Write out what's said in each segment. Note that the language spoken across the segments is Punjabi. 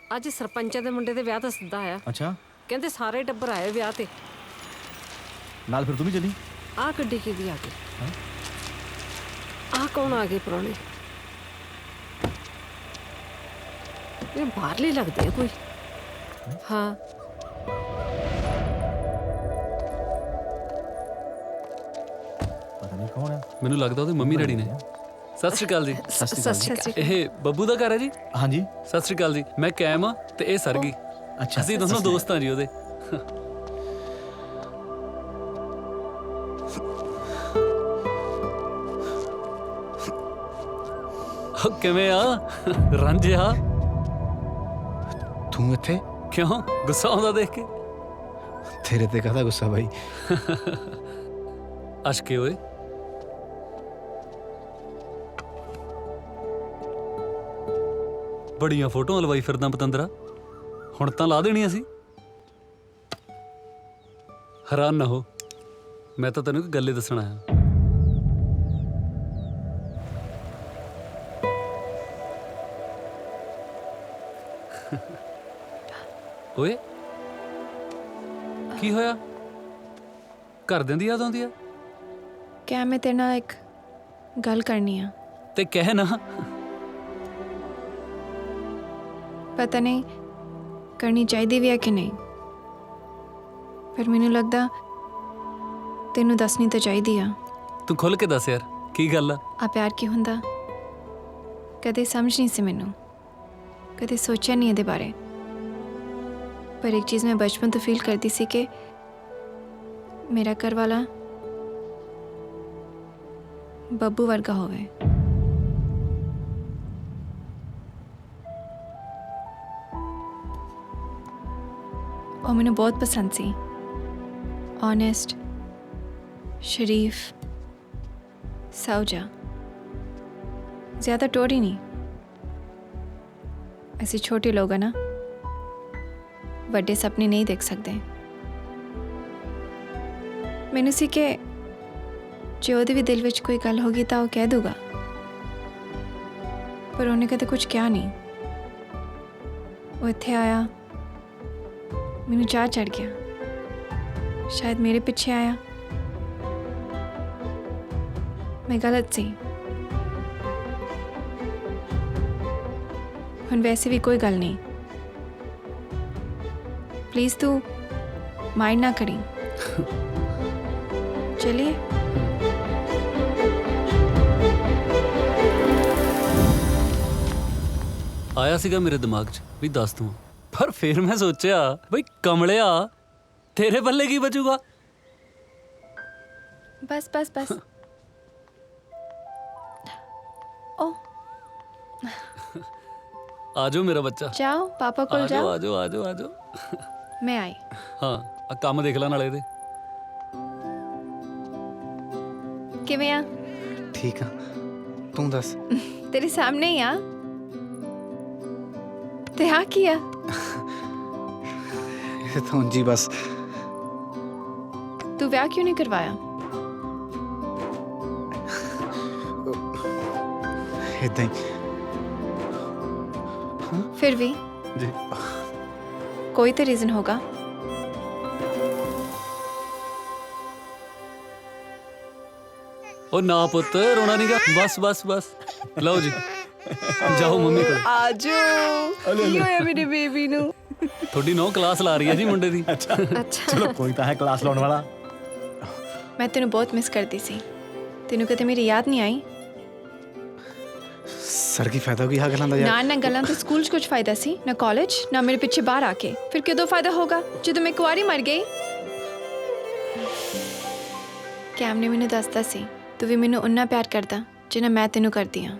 ਅੱਜ ਸਰਪੰਚਾਂ ਦੇ ਮੁੰਡੇ ਦੇ ਵਿਆਹ ਦਾ ਸੱਦਾ ਆਇਆ। ਅੱਛਾ, ਕਹਿੰਦੇ ਸਾਰੇ ਟੱਬਰ ਆਏ ਵਿਆਹ ਤੇ। ਨਾਲ ਫਿਰ ਤੂੰ ਵੀ ਚੱਲੀ? ਆਹ ਗੱਡੀ ਕਿਹਦੀ ਆ ਗਈ? ਆਹ ਕੌਣ ਆ ਗਏ ਪ੍ਰਾਹੁਣੇ? ਇਹ ਬਾਹਰਲੇ ਲੱਗਦੇ ਆ ਕੋਈ। ਹਾਂ, ਪਤਾ ਨਹੀਂ ਕੌਣ ਹੈ। ਮੈਨੂੰ ਲੱਗਦਾ ਉਹਦੇ ਮੰਮੀ ਡੈਡੀ ਨੇ। ਸਤਿ ਸ਼੍ਰੀ ਅਕਾਲ ਜੀ। ਸਤਿ ਸ਼੍ਰੀ ਅਕਾਲ। ਇਹ ਬੱਬੂ ਦਾ ਘਰ ਹੈ ਜੀ? ਹਾਂਜੀ। ਸਤਿ ਸ਼੍ਰੀ ਅਕਾਲ ਜੀ। ਮੈਂ ਕੈਮ ਆ ਤੇ ਇਹ ਸਰਗੀ। ਅੱਛਾ, ਅਸੀਂ ਦੋਨੋਂ ਦੋਸਤ ਹਾਂ ਜੀ ਉਹਦੇ। ਕਿਵੇਂ ਆ ਰਾਂਝਿਆ? ਤੂੰ ਇੱਥੇ? ਕਿਉਂ ਗੁੱਸਾ ਆਉਂਦਾ ਦੇਖ ਕੇ? ਤੇਰੇ ਤੇ ਕਾਹਦਾ ਗੁੱਸਾ ਬਾਈ? ਅਸ਼ਕੇ ਓਏ। ਬੜੀਆਂ ਫੋਟੋਆਂ ਲਵਾਈ ਫਿਰਦਾ ਪਤੰਦਰਾ, ਹੁਣ ਤਾਂ ਲਾ ਦੇਣੀ ਅਸੀਂ। ਹੈਰਾਨ ਨਾ ਹੋ, ਮੈਂ ਤਾਂ ਤੈਨੂੰ ਇੱਕ ਗੱਲ ਹੀ ਦੱਸਣਾ ਹੈ। ਓਏ ਕੀ ਹੋਇਆ? ਘਰਦਿਆਂ ਦੀ ਯਾਦ ਆਉਂਦੀ ਆ? क्या मैं तेरे नाल एक गल करनी आ? ਤੇ ਕਹਿ ਨਾ। पता नहीं करनी चाहिए भी है कि नहीं, पर मैनू लगदा तेनू दसनी तो चाहिए आ। ਤੂੰ ਖੁੱਲ ਕੇ ਦੱਸ ਯਾਰ, ਕੀ ਗੱਲ ਆ? आ प्यार की हुंदा कदे समझ नहीं सी मैनू, कदे सोचा नहीं ये बारे। पर एक चीज़ मैं बचपन तो फील करती सी कि मेरा घर वाला ਬੱਬੂ ਵਰਗਾ ਹੋਵੇ। ਉਹ ਮੈਨੂੰ ਬਹੁਤ ਪਸੰਦ ਸੀ। ਓਨੈਸਟ, ਸ਼ਰੀਫ, ਸੌਜਾ, ਜ਼ਿਆਦਾ ਟੋਰੀ ਨਹੀਂ। ਅਸੀਂ ਛੋਟੇ ਲੋਕ ਆ ਨਾ, ਵੱਡੇ ਸੁਪਨੇ ਨਹੀਂ ਦੇਖ ਸਕਦੇ। ਮੈਨੂੰ ਸੀ ਕਿ ਜੇ ਉਹਦੇ ਵੀ ਦਿਲ ਵਿੱਚ ਕੋਈ ਗੱਲ ਹੋ ਗਈ ਤਾਂ ਉਹ ਕਹਿ ਦੂਗਾ, ਪਰ ਉਹਨੇ ਕਦੇ ਕੁਝ ਕਿਹਾ ਨਹੀਂ। ਉਹ ਇੱਥੇ ਆਇਆ, ਮੈਨੂੰ ਚਾਹ ਚੜ ਗਿਆ। ਸ਼ਾਇਦ ਮੇਰੇ ਪਿੱਛੇ ਆਇਆ। ਮੈਂ ਗਲਤ ਸੀ। ਹੁਣ ਵੈਸੇ ਵੀ ਕੋਈ ਗੱਲ ਨਹੀਂ। ਪਲੀਜ਼ ਤੂੰ ਮਾਈਂਡ ਨਾ ਕਰੀ। ਚਲਿਏ। ਆਇਆ ਸੀਗਾ ਮੇਰੇ ਦਿਮਾਗ 'ਚ ਵੀ ਦੱਸ ਦੂੰ, ਪਰ ਫਿਰ ਮੈਂ ਸੋਚਿਆ ਬਈ ਕਮਲਿਆ ਤੇਰੇ ਪੱਲੇ ਕੀ ਬਚੂਗਾ। बस बस बस। ओ ਆ ਜਾਓ ਮੇਰਾ ਬੱਚਾ। जाओ पापा को ਆ ਜਾਓ जाओ। ਆ ਜਾਓ ਆ ਜਾਓ ਆ ਜਾਓ। मैं आई। ਹਾਂ ਆ ਕੰਮ ਦੇਖ ਲੈ ਨਾਲੇ ਇਹਦੇ। किवें आ? ਠੀਕ ਆ, ਤੂੰ ਦੱਸ। तेरे सामने ही आ। ते हाँ किया? ਇਹ ਤਾਂ ਉਂਝ ਹੀ ਬਸ। तू ब्याह क्यों नहीं करवाया? ਏਦਾਂ ਹੀ। फिर भी ਜੀ कोई तो रीजन होगा। ਉਹ ਨਾ ਪੁੱਤ ਰੋਣਾ ਨਹੀਂਗਾ, ਬਸ ਬਸ ਬਸ। ਲਓ ਜੀ ਜਾਓ ਮੰਮੀ ਕੋਲ। आजो की होया मेरे बेबी नु? ਤੁਹਾਡੀ ਨੌ ਕਲਾਸ ਲਾ ਰਹੀ ਹੈ ਜੀ ਮੁੰਡੇ ਦੀ। ਅੱਛਾ, अच्छा ਚਲੋ ਕੋਈ ਤਾਂ ਹੈ ਕਲਾਸ ਲਾਉਣ ਵਾਲਾ। मैं तेनू बहुत मिस करती सी। तेनू कदे मेरी याद नहीं आई? ਸਰ ਕੀ ਫਾਇਦਾ ਕੀ ਆ ਗੱਲਾਂ ਦਾ ना ਯਾਰ? ना गल्लां तो स्कूल च कुछ फायदा सी, ना कॉलेज, ना मेरे पीछे बाहर आके। फिर कदों फायदा होगा जदों मैं कुआरी मर गई? कैम ने मैनू दसदा सी तू भी मैनू उन्ना प्यार करदा जिन्ना मैं तेनू करदी हाँ।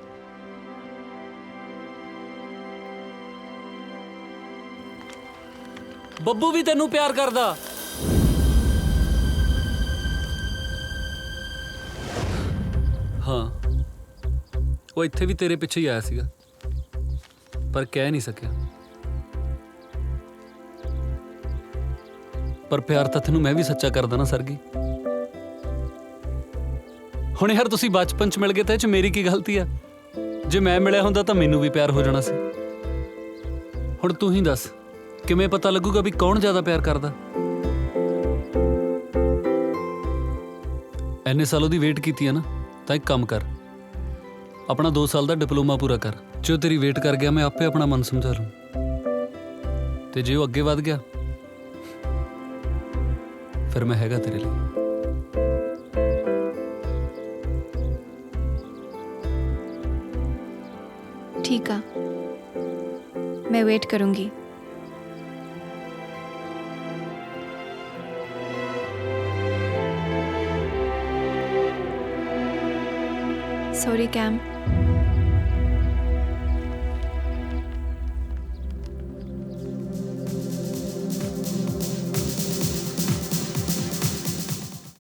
ਬੱਬੂ ਵੀ ਤੈਨੂੰ ਪਿਆਰ ਕਰਦਾ। ਹਾਂ ਉਹ ਇੱਥੇ ਵੀ ਤੇਰੇ ਪਿੱਛੇ ਹੀ ਆਇਆ ਸੀਗਾ, ਪਰ ਕਹਿ ਨਹੀਂ ਸਕਿਆ। ਪਰ ਪਿਆਰ ਤਾਂ ਤੈਨੂੰ ਮੈਂ ਵੀ ਸੱਚਾ ਕਰਦਾ ਨਾ ਸਰਗੀ। ਹੁਣ ਯਾਰ ਤੁਸੀਂ ਬਚਪਨ 'ਚ ਮਿਲ ਗਏ ਤਾਂ ਇਹ 'ਚ ਮੇਰੀ ਕੀ ਗਲਤੀ ਆ? ਜੇ ਮੈਂ ਮਿਲਿਆ ਹੁੰਦਾ ਤਾਂ ਮੈਨੂੰ ਵੀ ਪਿਆਰ ਹੋ ਜਾਣਾ ਸੀ। ਹੁਣ ਤੂੰ ਹੀ ਦੱਸ ਕਿਵੇਂ ਪਤਾ ਲੱਗੂਗਾ ਵੀ ਕੌਣ ਜ਼ਿਆਦਾ ਪਿਆਰ ਕਰਦਾ। ਐਨੇ ਸਾਲ ਉਹਦੀ ਵੇਟ ਕੀਤੀ ਹੈ ਨਾ, ਤਾਂ ਇੱਕ ਕੰਮ ਕਰ, ਆਪਣਾ 2 ਸਾਲ ਦਾ ਡਿਪਲੋਮਾ ਪੂਰਾ ਕਰ। ਜੋ ਤੇਰੀ ਵੇਟ ਕਰ ਗਿਆ ਮੈਂ ਆਪੇ ਆਪਣਾ ਮਨ ਸਮਝਾ ਲੂੰ, ਤੇ ਜੇ ਉਹ ਅੱਗੇ ਵਧ ਗਿਆ ਫਿਰ ਮੈਂ ਹੈਗਾ ਤੇਰੇ ਲਈ। ठीक है, मैं वेट करूंगी। Sorry cam.